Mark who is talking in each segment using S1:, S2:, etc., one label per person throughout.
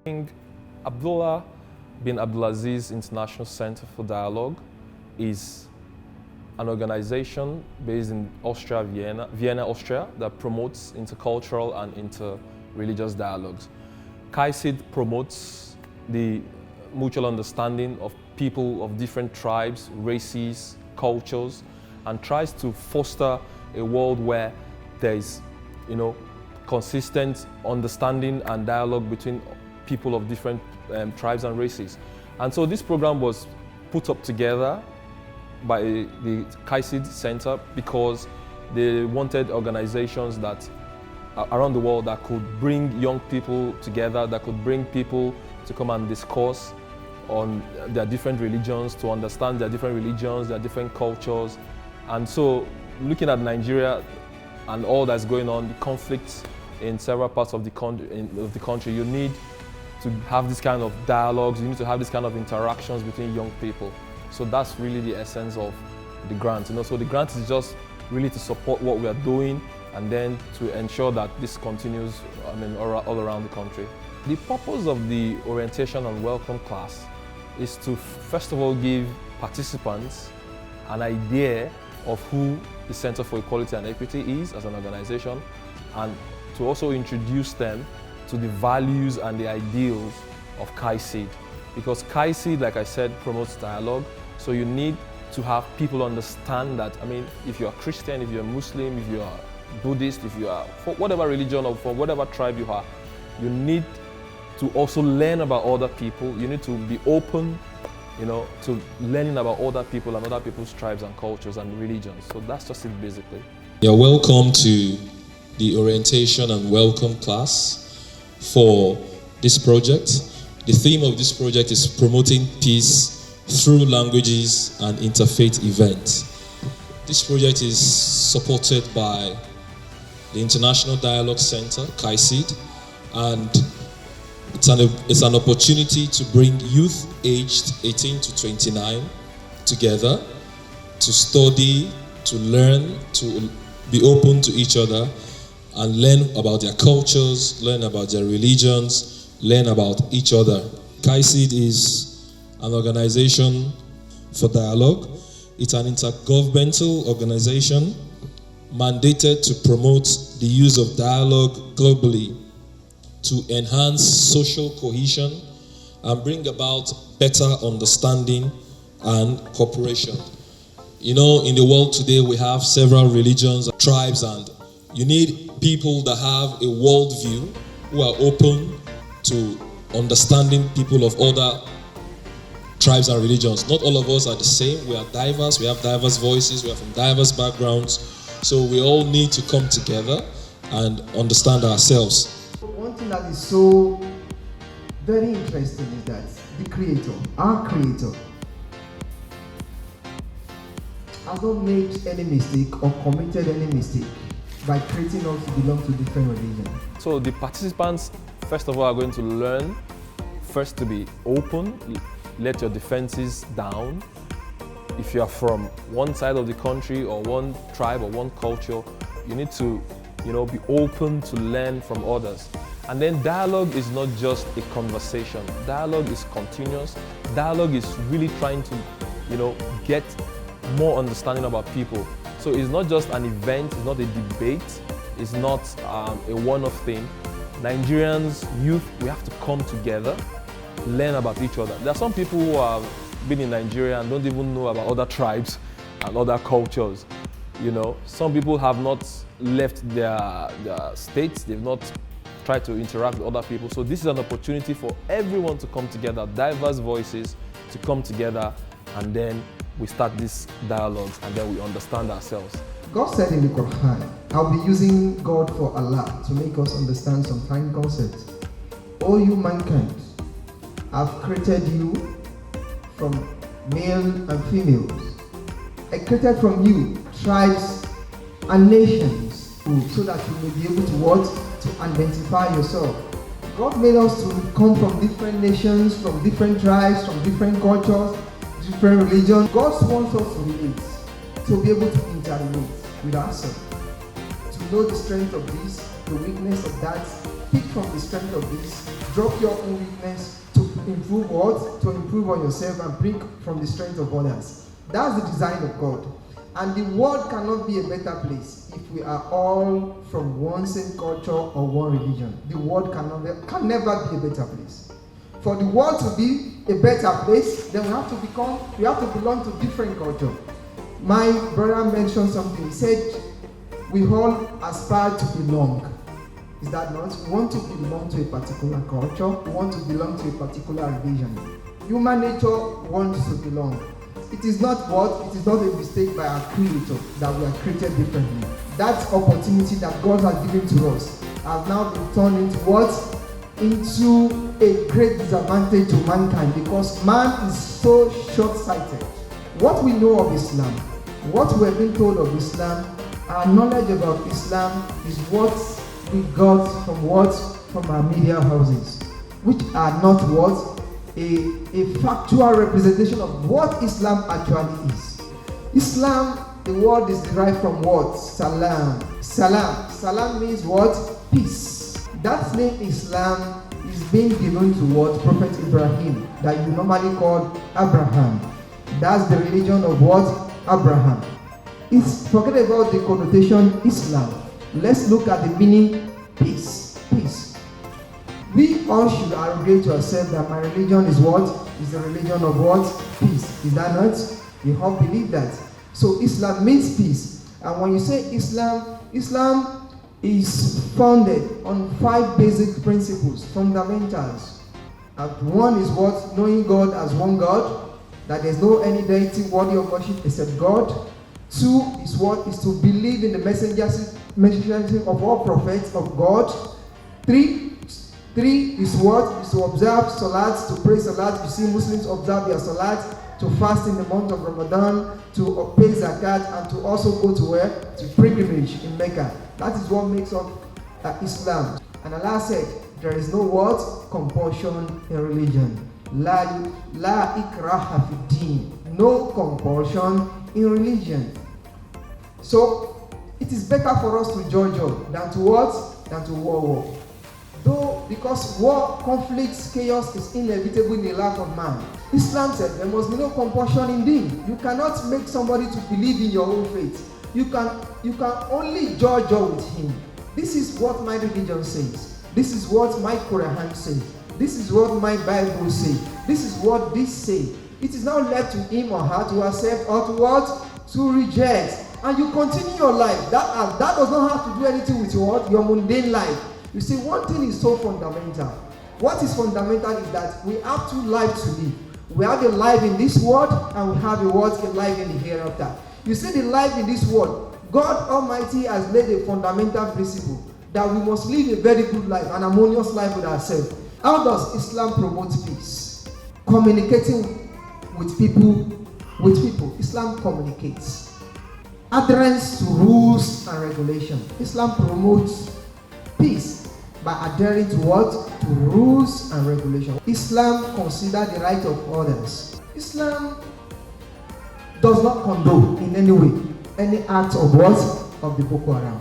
S1: King Abdullah bin Abdulaziz International Center for Dialogue is an organization based in Austria, Vienna, Austria, that promotes intercultural and interreligious dialogues. CAICID promotes the mutual understanding of people of different tribes, races, cultures, and tries to foster a world where there is, consistent understanding and dialogue between people of different tribes and races. And so this program was put up together by the CAICID Center because they wanted organizations that around the world that could bring young people together, that could bring people to come and discuss on their different religions, to understand their different religions, their different cultures. And so looking at Nigeria and all that's going on, the conflicts in several parts of the country, you need to have this kind of dialogues, you need to have this kind of interactions between young people. So that's really the essence of the grant. So the grant is just really to support what we are doing and then to ensure that this continues all around the country. The purpose of the orientation and welcome class is to first of all give participants an idea of who the Center for Equality and Equity is as an organization, and to also introduce them to the values and the ideals of CAICID. Because CAICID, like I said, promotes dialogue, so you need to have people understand that, if you're a Christian, if you're a Muslim, if you're Buddhist, if you are for whatever religion or from whatever tribe you are, you need to also learn about other people. You need to be open, to learning about other people and other people's tribes and cultures and religions. So that's just it basically.
S2: You're welcome to the orientation and welcome class for this project. The theme of this project is promoting peace through languages and interfaith events. This project is supported by the International Dialogue Center, CAICID, and it's an opportunity to bring youth aged 18 to 29 together to study, to learn, to be open to each other, and learn about their cultures, learn about their religions, learn about each other. CAICID is an organization for dialogue. It's an intergovernmental organization mandated to promote the use of dialogue globally to enhance social cohesion and bring about better understanding and cooperation. In the world today, we have several religions, tribes, and you need people that have a worldview, who are open to understanding people of other tribes and religions. Not all of us are the same. We are diverse. We have diverse voices. We are from diverse backgrounds. So we all need to come together and understand ourselves.
S3: One thing that is so very interesting is that the creator, our creator, has not made any mistake or committed any mistake by creating us to belong to different religions.
S1: So the participants, first of all, are going to learn first to be open, let your defenses down. If you are from one side of the country or one tribe or one culture, you need to be open to learn from others. And then dialogue is not just a conversation. Dialogue is continuous. Dialogue is really trying to get more understanding about people. So it's not just an event, it's not a debate, it's not a one-off thing. Nigerians, youth, we have to come together, learn about each other. There are some people who have been in Nigeria and don't even know about other tribes and other cultures. Some people have not left their states, they've not tried to interact with other people. So this is an opportunity for everyone to come together, diverse voices to come together, and then we start these dialogues and then we understand ourselves.
S3: God said in the Quran, I'll be using God for Allah to make us understand some time concepts. O you mankind, I've created you from male and females. I created from you tribes and nations so that you may be able to identify yourself. God made us to come from different nations, from different tribes, from different cultures, different religions. God wants us to relate, to be able to interrelate with ourselves, to know the strength of this, the weakness of that, pick from the strength of this, drop your own weakness to improve what? To improve on yourself and bring from the strength of others. That's the design of God. And the world cannot be a better place if we are all from one same culture or one religion. The world can never be a better place. For the world to be a better place, then we have to belong to different culture. My brother mentioned something. He said, we all aspire to belong. Is that not? We want to belong to a particular culture. We want to belong to a particular religion. Human nature wants to belong. It is not a mistake by our Creator that we are created differently. That opportunity that God has given to us has now been turned into what? Into a great disadvantage to mankind, because man is so short-sighted. What we know of Islam, what we have been told of Islam, our knowledge about Islam is what we got from our media houses, which are not what? A factual representation of what Islam actually is. Islam, the word is derived from what? Salam. Salam means what? Peace. That name Islam is being given to what? Prophet Ibrahim, that you normally call Abraham. That's the religion of what? Abraham. Forget about the connotation Islam. Let's look at the meaning peace. Peace. We all should arrogate to ourselves that my religion is what? Is the religion of what? Peace. Is that not? We all believe that. So Islam means peace. And when you say Islam is founded on 5 basic principles, fundamentals. And one is what? Knowing God as one God, that there's no any deity worthy of worship except God. 2 is what? Is to believe in the messengers of all prophets of God. 3 is what? Is to observe Salat, to pray Salat. You see Muslims observe their Salat, to fast in the month of Ramadan, to pay Zakat, and to also go to where? To pilgrimage in Mecca. That is what makes up Islam. And Allah said, there is no what? Compulsion in religion. La ikraha fi din. No compulsion in religion. So, it is better for us to judge than to what? Than to war. Though, because war, conflicts, chaos is inevitable in the life of man. Islam said there must be no compulsion in deen. You cannot make somebody to believe in your own faith. You can only judge with him. This is what my religion says. This is what my Quran says. This is what my Bible says. This is what this says. It is now left to him or her to accept or to what? To reject. And you continue your life. That does not have to do anything with your mundane life. You see, one thing is so fundamental. What is fundamental is that we have 2 lives to live. We have a life in this world, and we have a life in the hereafter. You see, the life in this world, God Almighty has laid a fundamental principle that we must live a very good life, an harmonious life with ourselves. How does Islam promote peace? Communicating with people. Islam communicates. Adherence to rules and regulations. Islam promotes peace by adhering to what? To rules and regulations. Islam considers the right of others. Islam does not condone in any way any act of what? Of the Boko Haram.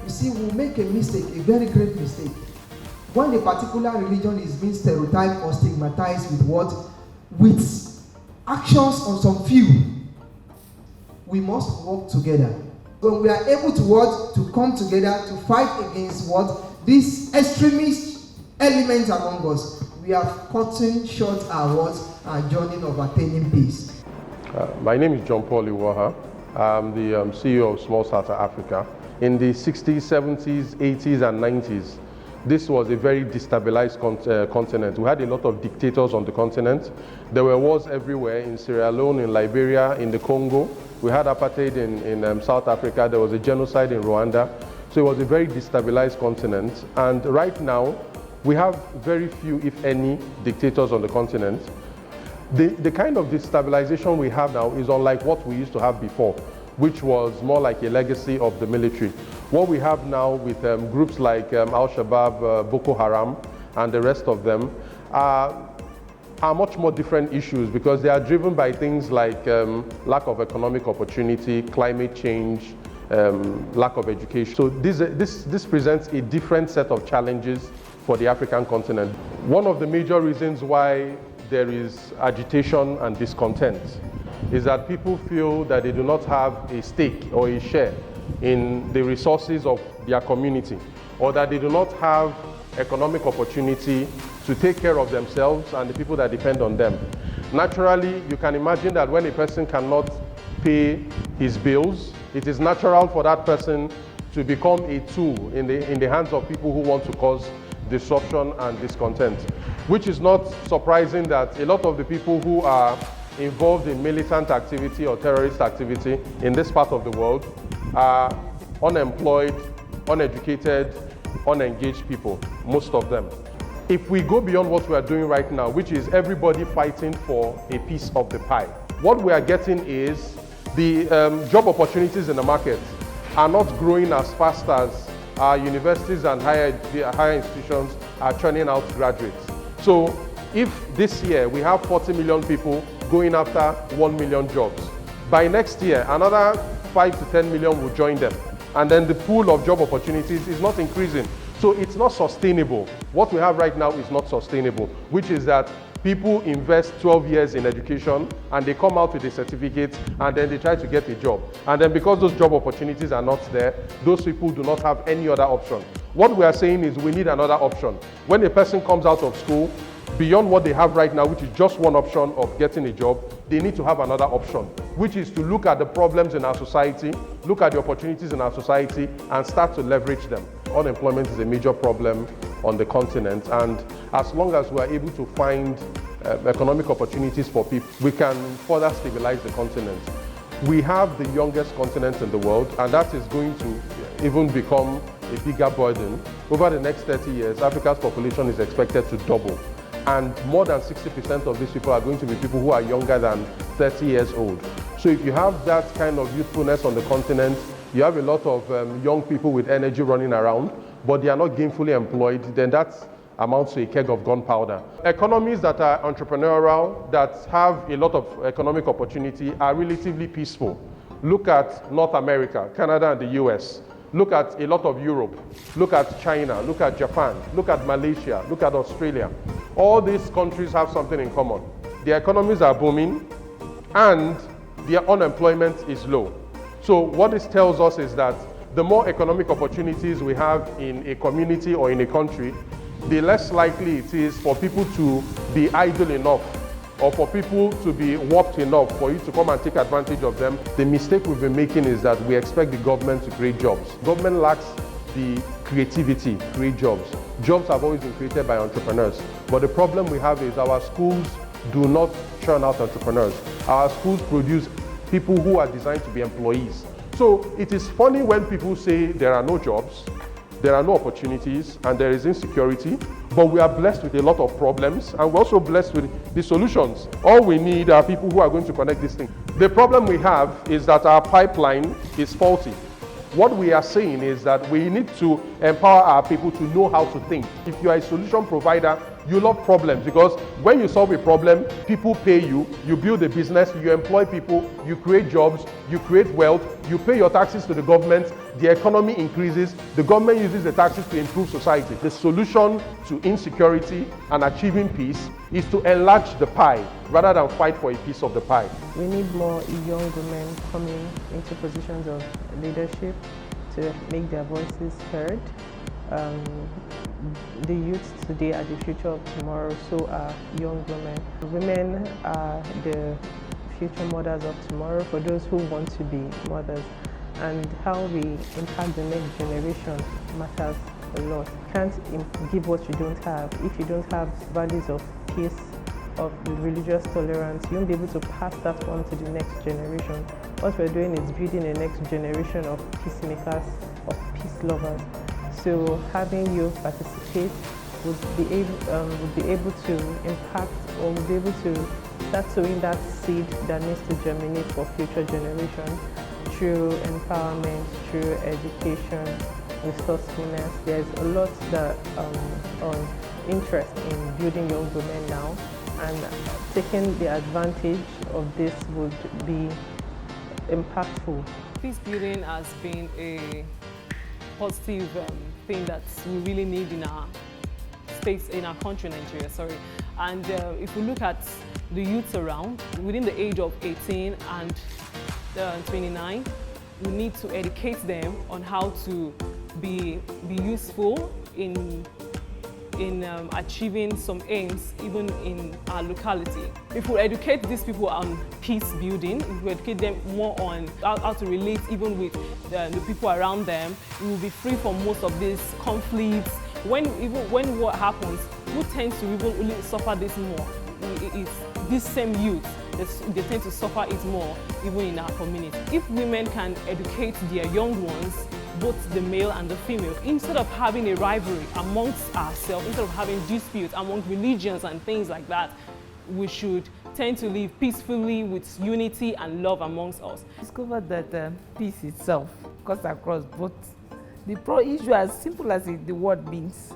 S3: You see, we make a mistake, a very great mistake. When a particular religion is being stereotyped or stigmatized with what? With actions on some few, we must work together. When we are able to what? To come together to fight against what? These extremist elements among us, we are cutting short our journey of attaining peace.
S4: My name is John Paul Iwaha. I'm the CEO of Small South Africa. In the 60s, 70s, 80s, and 90s, this was a very destabilized continent. We had a lot of dictators on the continent. There were wars everywhere, in Sierra Leone, in Liberia, in the Congo. We had apartheid in South Africa. There was a genocide in Rwanda. So it was a very destabilized continent. And right now, we have very few, if any, dictators on the continent. The kind of destabilization we have now is unlike what we used to have before, which was more like a legacy of the military. What we have now with groups like Al-Shabaab, Boko Haram, and the rest of them are much more different issues, because they are driven by things like lack of economic opportunity, climate change, lack of education. So this presents a different set of challenges for the African continent. One of the major reasons why there is agitation and discontent is that people feel that they do not have a stake or a share in the resources of their community, or that they do not have economic opportunity to take care of themselves and the people that depend on them. Naturally, you can imagine that when a person cannot pay his bills, it is natural for that person to become a tool in the hands of people who want to cause disruption and discontent, which is not surprising that a lot of the people who are involved in militant activity or terrorist activity in this part of the world are unemployed, uneducated, unengaged people, most of them. If we go beyond what we are doing right now, which is everybody fighting for a piece of the pie, what we are getting is the job opportunities in the market are not growing as fast as our universities and higher institutions are churning out graduates. So if this year we have 40 million people going after 1 million jobs, by next year another 5 to 10 million will join them, and then the pool of job opportunities is not increasing. So it's not sustainable. What we have right now is not sustainable, which is that people invest 12 years in education and they come out with a certificate and then they try to get a job. And then because those job opportunities are not there, those people do not have any other option. What we are saying is we need another option. When a person comes out of school, beyond what they have right now, which is just one option of getting a job, they need to have another option, which is to look at the problems in our society, look at the opportunities in our society, and start to leverage them. Unemployment is a major problem on the continent, and as long as we are able to find economic opportunities for people, we can further stabilize the continent. We have the youngest continent in the world, and that is going to even become a bigger burden. Over the next 30 years, Africa's population is expected to double. And more than 60% of these people are going to be people who are younger than 30 years old. So if you have that kind of youthfulness on the continent, you have a lot of young people with energy running around, but they are not gainfully employed, then that amounts to a keg of gunpowder. Economies that are entrepreneurial, that have a lot of economic opportunity, are relatively peaceful. Look at North America, Canada and the US. Look at a lot of Europe. Look at China, look at Japan, look at Malaysia, look at Australia. All these countries have something in common. Their economies are booming and their unemployment is low. So what this tells us is that the more economic opportunities we have in a community or in a country, the less likely it is for people to be idle enough or for people to be warped enough for you to come and take advantage of them. The mistake we've been making is that we expect the government to create jobs. Government lacks the creativity to create jobs. Jobs have always been created by entrepreneurs. But the problem we have is our schools do not churn out entrepreneurs. Our schools produce people who are designed to be employees. So it is funny when people say there are no jobs, there are no opportunities, and there is insecurity, but we are blessed with a lot of problems, and we're also blessed with the solutions. All we need are people who are going to connect these things. The problem we have is that our pipeline is faulty. What we are saying is that we need to empower our people to know how to think. If you are a solution provider, you love problems, because when you solve a problem, people pay you, you build a business, you employ people, you create jobs, you create wealth, you pay your taxes to the government, the economy increases, the government uses the taxes to improve society. The solution to insecurity and achieving peace is to enlarge the pie rather than fight for a piece of the pie.
S5: We need more young women coming into positions of leadership to make their voices heard. The youth today are the future of tomorrow, so are young women. Women are the future mothers of tomorrow for those who want to be mothers. And how we impact the next generation matters a lot. You can't give what you don't have. If you don't have values of peace, of religious tolerance, you won't be able to pass that on to the next generation. What we're doing is building a next generation of peacemakers, of peace lovers. So having you participate would be able to impact, or would be able to start sowing that seed that needs to germinate for future generations through empowerment, through education, resourcefulness. There's a lot that on interest in building young women now, and taking the advantage of this would be impactful.
S6: Peace building has been a positive thing that we really need in our
S5: faith in our country, Nigeria, sorry. And if we look at the youths around, within the age of 18 and 29, we need to educate them on how to be useful in achieving some aims even in our locality. If we educate these people on peace building, if we educate them more on how to relate even with the people around them, we will be free from most of these conflicts. When war happens, who tends to even really suffer this more? It's these same youth. They tend to suffer it more even in our community. If women can educate their young ones, both the male and the female, instead of having a rivalry amongst ourselves, instead of having disputes among religions and things like that, we should tend to live peacefully with unity and love amongst us.
S6: Discovered that peace itself cuts across both. The issue, as simple as the word means,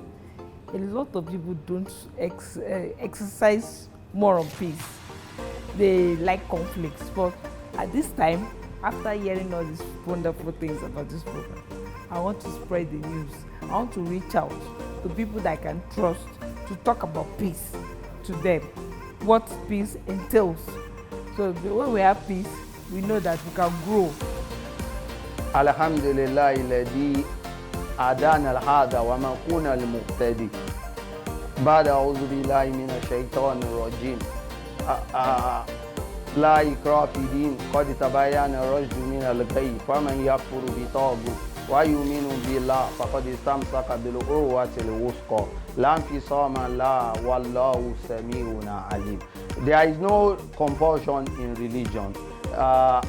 S6: a lot of people don't exercise more on peace. They like conflicts, but at this time, after hearing all these wonderful things about this program, I want to spread the news. I want to reach out to people that I can trust to talk about peace to them, what peace entails. So when we have peace, we know that we can grow.
S7: Alhamdulillah alladhi adana al-hada wa ma kuna al-muqtadi. Ba'da a'udhu billahi minash shaitanir rajim. لا إكراه في دين قد تبين الرشد من الغي فمن يكفر بطاغوت ويؤمن بالله فقد استمسك بالعروة الوثقى لا انفصام لها والله سميع عليم. There is no compulsion in religion.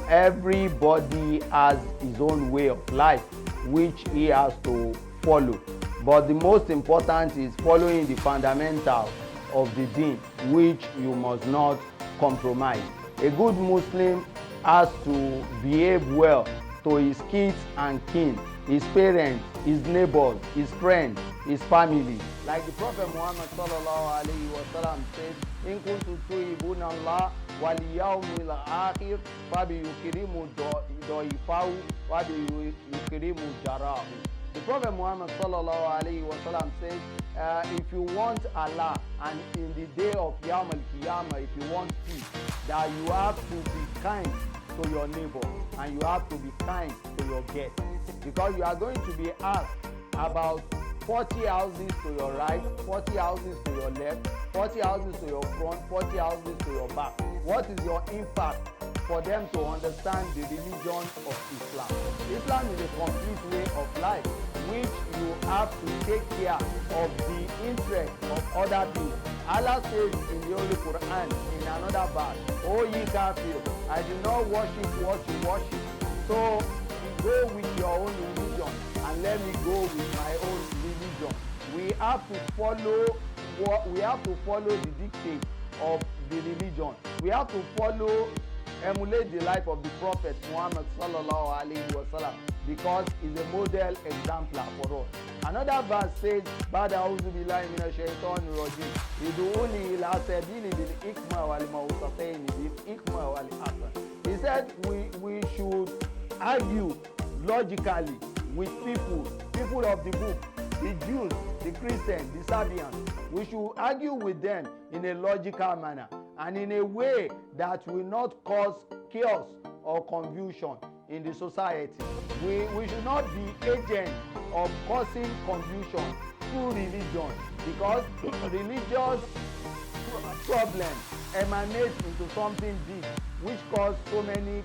S7: Everybody has his own way of life which he has to follow. But the most important is following the fundamentals of the deen, which you must not compromise. A good Muslim has to behave well to his kids and kin, his parents, his neighbors, his friends, his family. Like the Prophet Muhammad sallallahu alaihi wasallam said, "In kuntum tuhibbuna Allah wal yawmil akhir, falyukrimu dayfahu wa yukrimu jarahu." The Prophet Muhammad sallallahu alaihi wasallam says, if you want Allah and in the day of Yawm al-Qiyamah, if you want peace, that you have to be kind to your neighbor and you have to be kind to your guest, because you are going to be asked about 40 houses to your right, 40 houses to your left, 40 houses to your front, 40 houses to your back. What is your impact for them to understand the religion of Islam? Islam is a complete way of life, which you have to take care of the interest of other people. Allah says in the Holy Quran, in another verse, "O ye kafir, I do not worship what you worship. So go with your own religion and let me go with my own religion." We have to follow the dictate of the religion. We have to emulate the life of the Prophet Muhammad sallallahu alaihi wasallam, because he's a model exemplar for us. Another verse says, "Ba'da a'udhu billahi minash shaitanir rajim. Id'uni ila sabili bil hikma wal mawsatayn bil hikma wal hasan." He said we should argue logically with people of the book, the Jews, the Christians, the Sabians. We should argue with them in a logical manner and in a way that will not cause chaos or confusion in the society. We should not be agents of causing confusion through religion, because religious problems emanate into something big which cause so many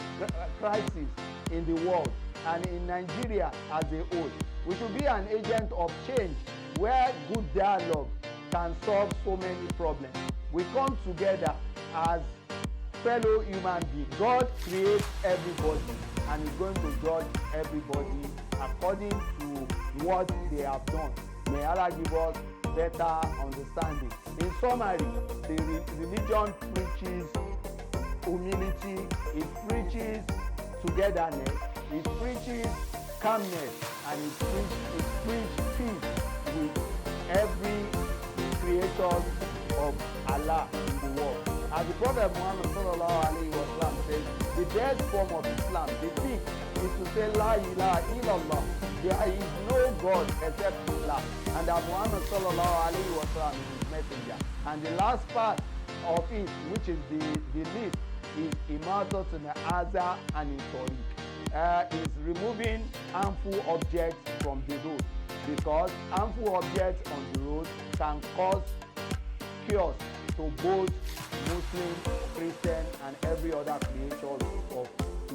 S7: crises in the world and in Nigeria as a whole. We should be an agent of change where good dialogue can solve so many problems. We come together as fellow human beings. God creates everybody and is going to judge everybody according to what they have done. May Allah give us better understanding. In summary, the religion preaches humility, it preaches togetherness, it preaches calmness, and it preaches peace with every creator of Allah in the world. As the Prophet Muhammad sallallahu alaihi wasallam says, the best form of Islam, the peak, is to say La ilaha illallah. There is no God except Allah, and that Muhammad sallallahu alaihi wasallam is his messenger. And the last part of it, which is the list, is imato to Aza and Tariq. Is removing harmful objects from the road, because harmful objects on the road can cause chaos to both Muslim, Christian, and every other creature of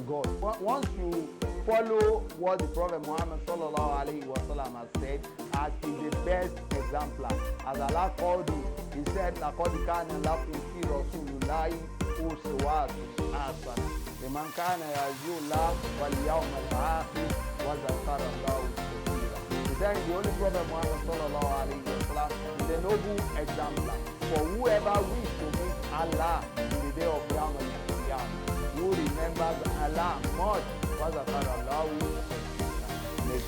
S7: God. But once you follow what the Prophet Muhammad sallallahu alaihi wasallam has said, as is the best exemplar, as Allah called him, he said, "Laqad kana lakum fi rasulillahi uswatun hasana liman kana yarju Allah wal yawmal akhir wa zakara Allah kathira." He said, the only Prophet Muhammad sallallahu alaihi wasallam is a noble exemplar for whoever wishes to meet Allah in the day of Yawmal Qiyamah, who remembers Allah much. May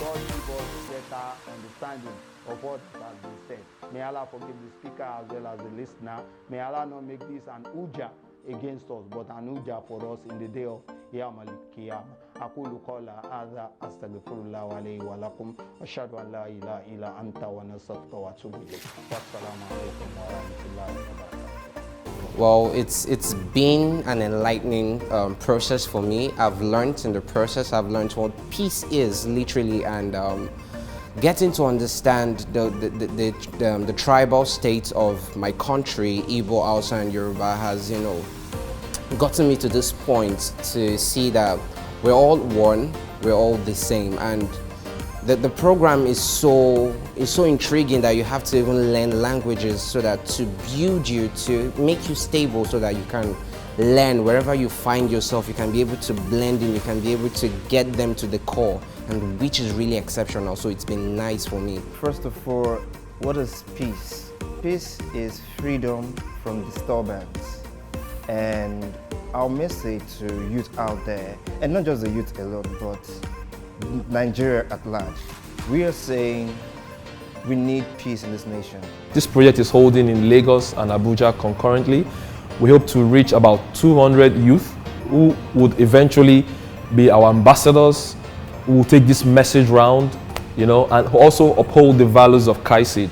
S7: God give us better understanding of what has been said. May Allah forgive the speaker as well as the listener. May Allah not make this an uja against us, but an uja for us in the day of Yawmal Qiyamah. أقول قول هذا أستغفر الله ولي ولكم وأشهد أن لا إله إلا أنت ونستغفرك وأتوب إليك والسلام عليكم ورحمة الله وبركاته.
S8: Well, it's been an enlightening process for me. I've learned in the process. I've learned what peace is literally, and getting to understand the tribal states of my country, Igbo, Hausa, and Yoruba, has gotten me to this point to see that we're all one, we're all the same, and the program is so intriguing that you have to even learn languages so that to build you, to make you stable, so that you can learn wherever you find yourself. You can be able to blend in, you can be able to get them to the core, and which is really exceptional. So it's been nice for me.
S3: First of all, what is peace? Peace is freedom from disturbance. And our message to youth out there, and not just the youth alone, but Nigeria at large, we are saying we need peace in this nation.
S1: This project is holding in Lagos and Abuja concurrently. We hope to reach about 200 youth who would eventually be our ambassadors, who will take this message round, and also uphold the values of KAISID.